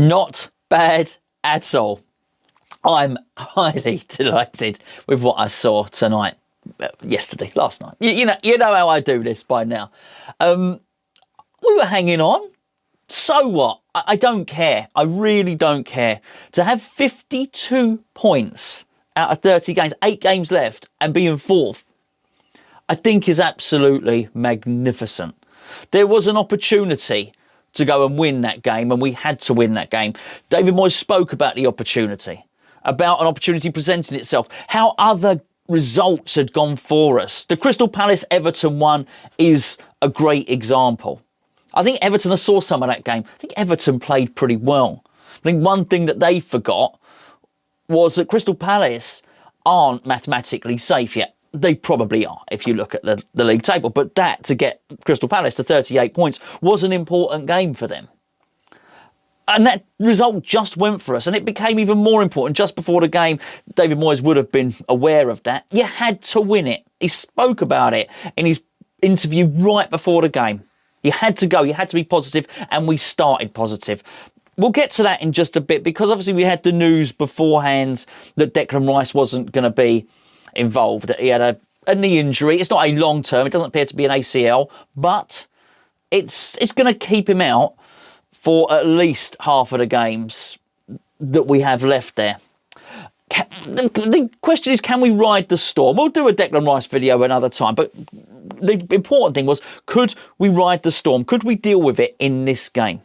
Not bad at all. I'm highly delighted with what I saw tonight, last night. You know how I do this by now. We were hanging on. So what? I don't care. I really don't care. To have 52 points out of 30 games, 8 games left, and being fourth, I think is absolutely magnificent. There was an opportunity to go and win that game, and we had to win that game. David Moyes spoke about the opportunity, about an opportunity presenting itself, how other results had gone for us. The Crystal Palace-Everton one is a great example. I think Everton, I saw some of that game. I think Everton played pretty well. I think one thing that they forgot was that Crystal Palace aren't mathematically safe yet. They probably are if you look at the league table. But that, to get Crystal Palace to 38 points, was an important game for them. And that result just went for us. And it became even more important just before the game. David Moyes would have been aware of that. You had to win it. He spoke about it in his interview right before the game. You had to go. You had to be positive. And we started positive. We'll get to that in just a bit, because obviously we had the news beforehand that Declan Rice wasn't going to be involved, that he had a knee injury. It's not a long term. It doesn't appear to be an ACL, but it's going to keep him out for at least half of the games that we have left there. The question is, can we ride the storm? We'll do a Declan Rice video another time, but the important thing was, could we ride the storm? Could we deal with it in this game?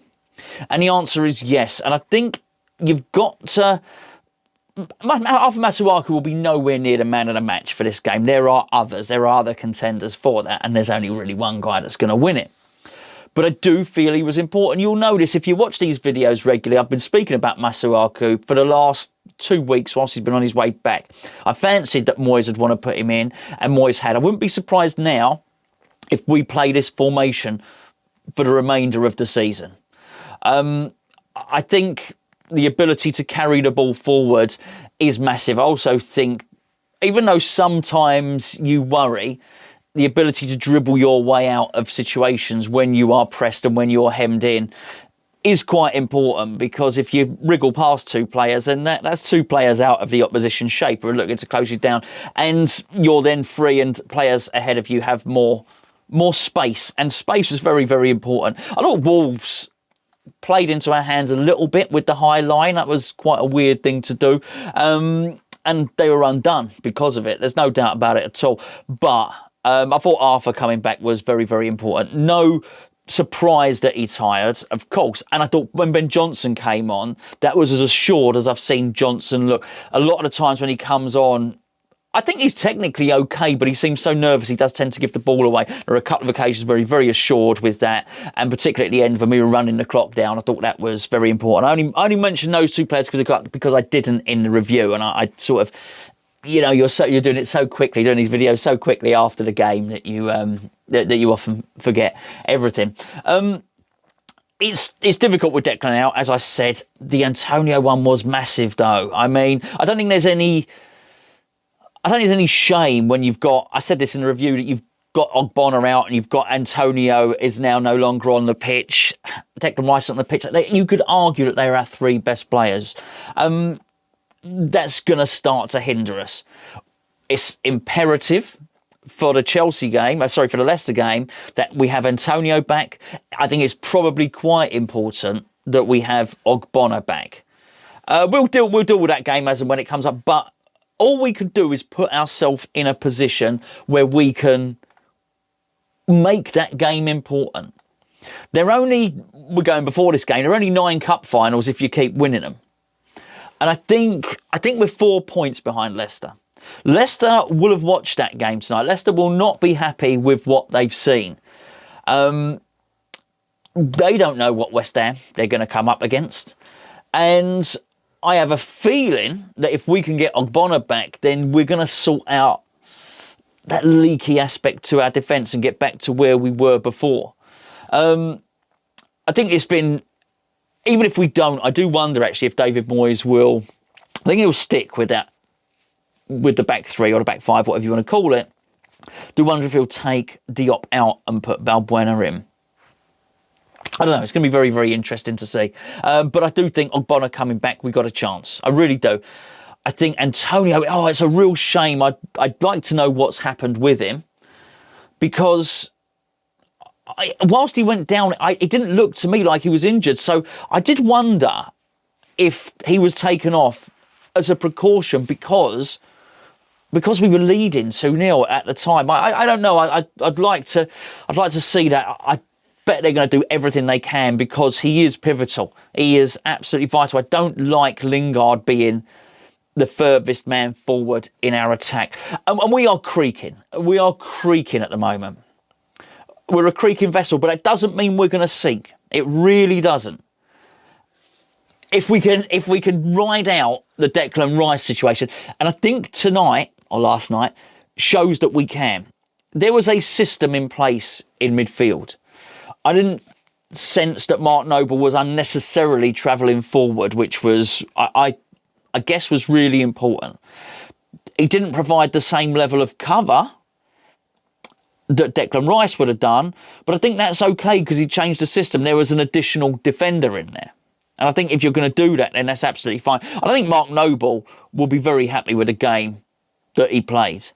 And the answer is yes. And I think you've got to... Alpha Masuaku will be nowhere near the man of the match for this game. There are others. There are other contenders for that. And there's only really one guy that's going to win it. But I do feel he was important. You'll notice if you watch these videos regularly, I've been speaking about Masuaku for the last 2 weeks whilst he's been on his way back. I fancied that Moyes would want to put him in, and Moyes had. I wouldn't be surprised now if we play this formation for the remainder of the season. I think the ability to carry the ball forward is massive. I also think, even though sometimes you worry, the ability to dribble your way out of situations when you are pressed and when you're hemmed in is quite important, because if you wriggle past 2 players, then that's 2 players out of the opposition shape who are looking to close you down, and you're then free and players ahead of you have more space, and space was very, very important. I thought Wolves played into our hands a little bit with the high line. That was quite a weird thing to do. And they were undone because of it. There's no doubt about it at all. But I thought Arthur coming back was very, very important. No surprise that he tired, of course. And I thought when Ben Johnson came on, that was as assured as I've seen Johnson look. A lot of the times when he comes on, I think he's technically okay, but he seems so nervous. He does tend to give the ball away. There are a couple of occasions where he's very assured with that. And particularly at the end when we were running the clock down, I thought that was very important. I only mentioned those 2 players because I didn't in the review. And I sort of, you're doing it so quickly, doing these videos so quickly after the game that you often forget everything. It's difficult with Declan out, as I said. The Antonio one was massive, though. I mean, I don't think there's any shame when you've got, I said this in the review, that you've got Ogbonna out and you've got Antonio is now no longer on the pitch, Declan Rice on the pitch. You could argue that they're our 3 best players. That's going to start to hinder us. It's imperative for the for the Leicester game, that we have Antonio back. I think it's probably quite important that we have Ogbonna back. We'll deal with that game as and when it comes up, but all we can do is put ourselves in a position where we can make that game important. We're going before this game, there are only 9 cup finals if you keep winning them. And I think we're 4 points behind Leicester. Leicester will have watched that game tonight. Leicester will not be happy with what they've seen. They don't know what West Ham they're going to come up against. And I have a feeling that if we can get Ogbonna back, then we're going to sort out that leaky aspect to our defence and get back to where we were before. I think it's been, even if we don't, I do wonder actually if David Moyes will, I think he'll stick with that, with the back 3 or the back 5, whatever you want to call it. Do wonder if he'll take Diop out and put Balbuena in. I don't know. It's going to be very, very interesting to see. But I do think Ogbonna coming back, we got a chance. I really do. I think Antonio, it's a real shame. I'd like to know what's happened with him, because whilst he went down, it didn't look to me like he was injured. So I did wonder if he was taken off as a precaution because we were leading 2-0 at the time. I don't know. I'd like to see that. I bet they're going to do everything they can, because he is pivotal. He is absolutely vital. I don't like Lingard being the furthest man forward in our attack. And we are creaking. We are creaking at the moment. We're a creaking vessel, but that doesn't mean we're going to sink. It really doesn't. If we can ride out the Declan Rice situation, and I think tonight or last night shows that we can. There was a system in place in midfield. I didn't sense that Mark Noble was unnecessarily travelling forward, which was, I guess, was really important. He didn't provide the same level of cover that Declan Rice would have done, but I think that's okay because he changed the system. There was an additional defender in there. And I think if you're going to do that, then that's absolutely fine. I think Mark Noble will be very happy with the game that he played.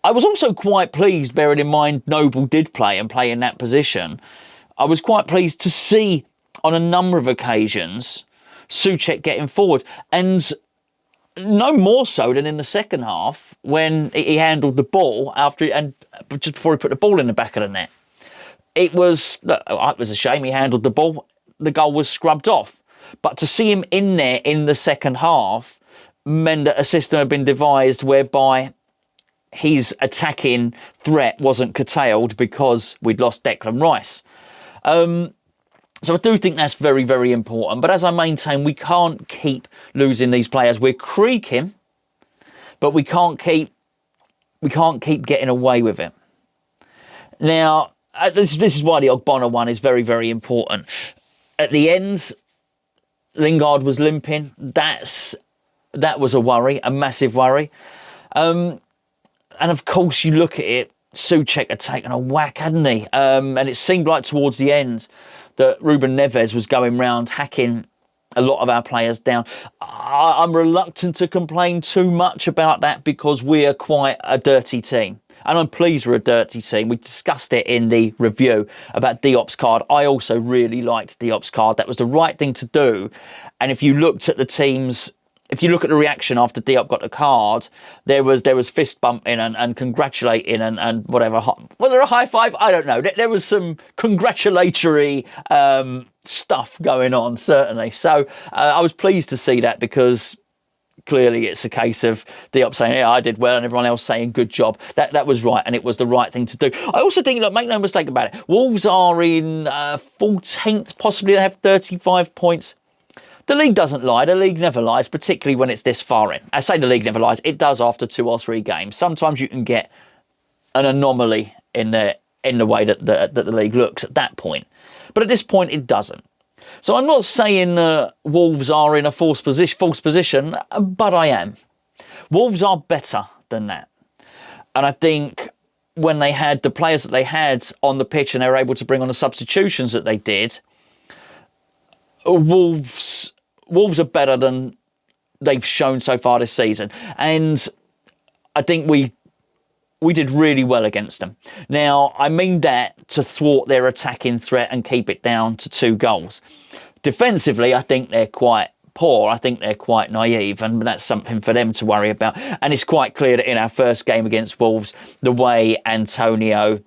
I was also quite pleased, bearing in mind Noble did play in that position. I was quite pleased to see on a number of occasions Souček getting forward, and no more so than in the second half when he handled the ball just before he put the ball in the back of the net. It was a shame he handled the ball. The goal was scrubbed off, but to see him in there in the second half meant that a system had been devised whereby his attacking threat wasn't curtailed because we'd lost Declan Rice. So I do think that's very, very important. But as I maintain, we can't keep losing these players. We're creaking, but we can't keep getting away with it. Now, this is why the Ogbonna one is very, very important. At the ends, Lingard was limping. That was a worry, a massive worry. And of course, you look at it, Souček had taken a whack, hadn't he? And it seemed like towards the end that Ruben Neves was going round hacking a lot of our players down. I'm reluctant to complain too much about that because we are quite a dirty team. And I'm pleased we're a dirty team. We discussed it in the review about Diop's card. I also really liked Diop's card. That was the right thing to do. And if you looked at the teams, if you look at the reaction after Diop got the card, there was fist bumping and congratulating and whatever. Was there a high five? I don't know. There was some congratulatory stuff going on, certainly. So I was pleased to see that because clearly it's a case of Diop saying, yeah, I did well, and everyone else saying, good job. That was right, and it was the right thing to do. I also think, look, make no mistake about it, Wolves are in 14th, possibly they have 35 points. The league doesn't lie. The league never lies, particularly when it's this far in. I say the league never lies. It does after 2 or 3 games. Sometimes you can get an anomaly in the way that the league looks at that point. But at this point, it doesn't. So I'm not saying Wolves are in a false position, but I am. Wolves are better than that. And I think when they had the players that they had on the pitch and they were able to bring on the substitutions that they did, Wolves are better than they've shown so far this season. And I think we did really well against them. Now, I mean that to thwart their attacking threat and keep it down to 2 goals. Defensively, I think they're quite poor. I think they're quite naive, and that's something for them to worry about. And it's quite clear that in our first game against Wolves, the way Antonio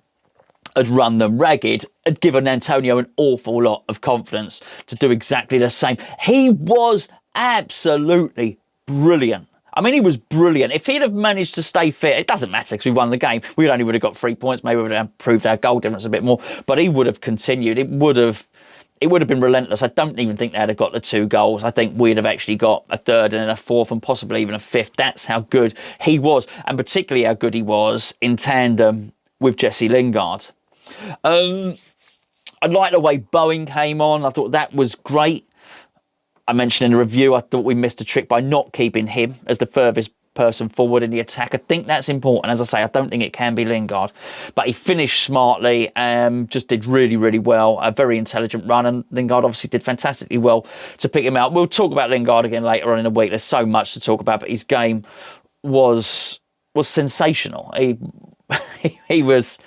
had run them ragged had given Antonio an awful lot of confidence to do exactly the same. He was absolutely brilliant. I mean, he was brilliant. If he'd have managed to stay fit, it doesn't matter because we won the game. We only would have got 3 points. Maybe we would have improved our goal difference a bit more. But he would have continued. It would have been relentless. I don't even think they'd have got the 2 goals. I think we'd have actually got a 3rd and then a 4th and possibly even a 5th. That's how good he was. And particularly how good he was in tandem with Jesse Lingard. I like the way Bowen came on. I thought that was great. I mentioned in the review, I thought we missed a trick by not keeping him as the furthest person forward in the attack. I think that's important. As I say, I don't think it can be Lingard. But he finished smartly, just did really, really well. A very intelligent run, and Lingard obviously did fantastically well to pick him out. We'll talk about Lingard again later on in the week. There's so much to talk about, but his game was sensational. He was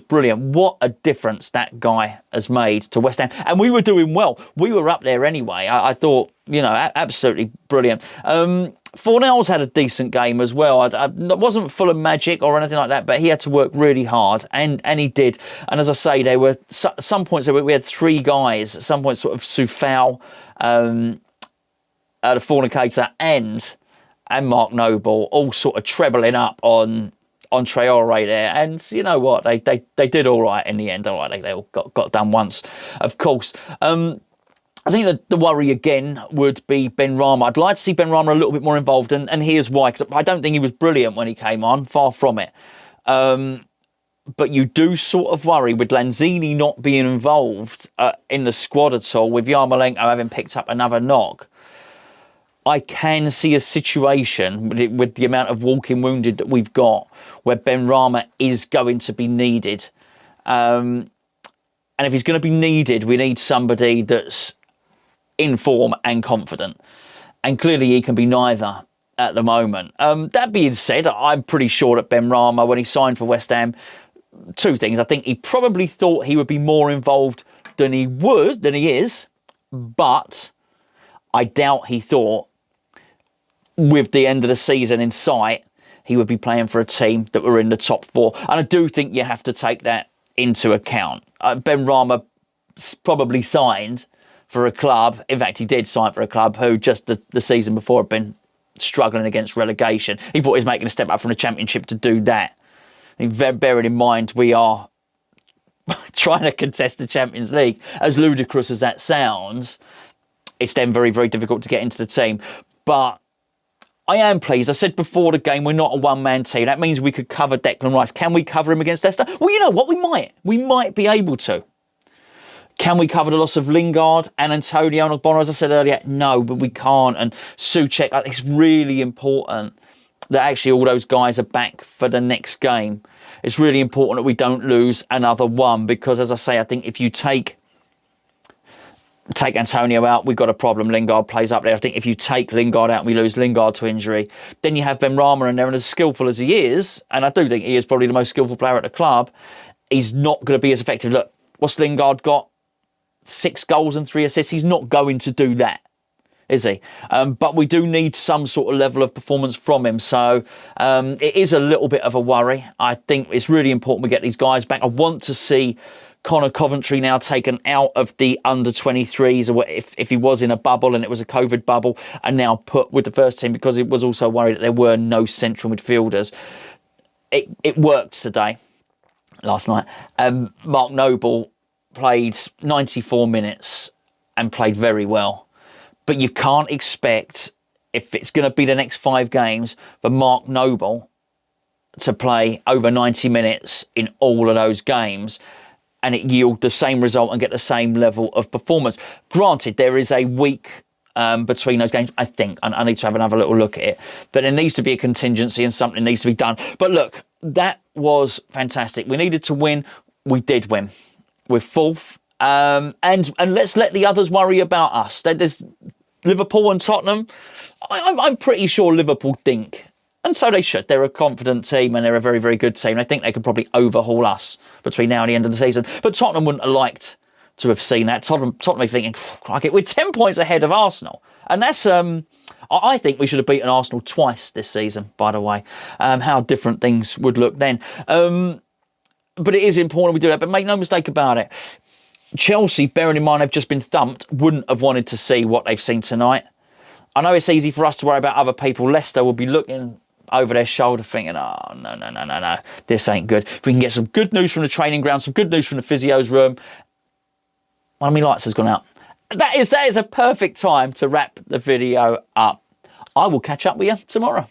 brilliant. What a difference that guy has made to West Ham. And we were doing well. We were up there anyway. I thought, you know, absolutely brilliant. Fornell's had a decent game as well. I wasn't full of magic or anything like that, but he had to work really hard, and he did. And as I say, there were some points we had three guys. At some points, sort of Soufal, the Fornicator, and Mark Noble, all sort of trebling up on Traore there, and you know what, they did all right in the end. All right, they all got done once, of course. I think that the worry again would be Benrahma. I'd like to see Benrahma a little bit more involved, and here's why. Because I don't think he was brilliant when he came on, far from it. But you do sort of worry with Lanzini not being involved in the squad at all, with Yarmolenko having picked up another knock. I can see a situation with the amount of walking wounded that we've got where Benrahma is going to be needed. And if he's going to be needed, we need somebody that's in form and confident. And clearly he can be neither at the moment. That being said, I'm pretty sure that Benrahma, when he signed for West Ham, two things. I think he probably thought he would be more involved than he is, but I doubt he thought with the end of the season in sight, he would be playing for a team that were in the top four. And I do think you have to take that into account. Benrahma probably signed for a club. In fact, he did sign for a club who just the season before had been struggling against relegation. He thought he was making a step up from the Championship to do that. Bearing in mind, we are trying to contest the Champions League. As ludicrous as that sounds, it's then very, very difficult to get into the team. But I am pleased. I said before the game, we're not a one-man team. That means we could cover Declan Rice. Can we cover him against Leicester? Well, you know what? We might. We might be able to. Can we cover the loss of Lingard and Antonio and Ogbonna, as I said earlier? No, but we can't. And Souček, it's really important that actually all those guys are back for the next game. It's really important that we don't lose another one, because, as I say, I think if you take Antonio out, we've got a problem. Lingard plays up there. I think if you take Lingard out and we lose Lingard to injury, then you have Benrahma in there, and as skillful as he is, and I do think he is probably the most skillful player at the club, he's not going to be as effective. Look, what's Lingard got? 6 goals and 3 assists. He's not going to do that, is he? But we do need some sort of level of performance from him. So it is a little bit of a worry. I think it's really important we get these guys back. I want to see Connor Coventry now taken out of the under-23s, or if he was in a bubble and it was a COVID bubble, and now put with the first team, because it was also worried that there were no central midfielders. It worked today, last night. Mark Noble played 94 minutes and played very well. But you can't expect, if it's going to be the next 5 games, for Mark Noble to play over 90 minutes in all of those games and it yield the same result and get the same level of performance. Granted, there is a week between those games, I think. I need to have another little look at it. But there needs to be a contingency and something needs to be done. But look, that was fantastic. We needed to win. We did win. We're 4th. And let's let the others worry about us. There's Liverpool and Tottenham. I'm pretty sure Liverpool think, and so they should. They're a confident team and they're a very, very good team. I think they could probably overhaul us between now and the end of the season. But Tottenham wouldn't have liked to have seen that. Tottenham are thinking, we're 10 points ahead of Arsenal. And that's, I think we should have beaten Arsenal twice this season, by the way. How different things would look then. But it is important we do that. But make no mistake about it. Chelsea, bearing in mind they've just been thumped, wouldn't have wanted to see what they've seen tonight. I know it's easy for us to worry about other people. Leicester will be looking over their shoulder thinking, oh, no, this ain't good. If we can get some good news from the training ground, some good news from the physio's room. One of my lights has gone out. That is a perfect time to wrap the video up. I will catch up with you tomorrow.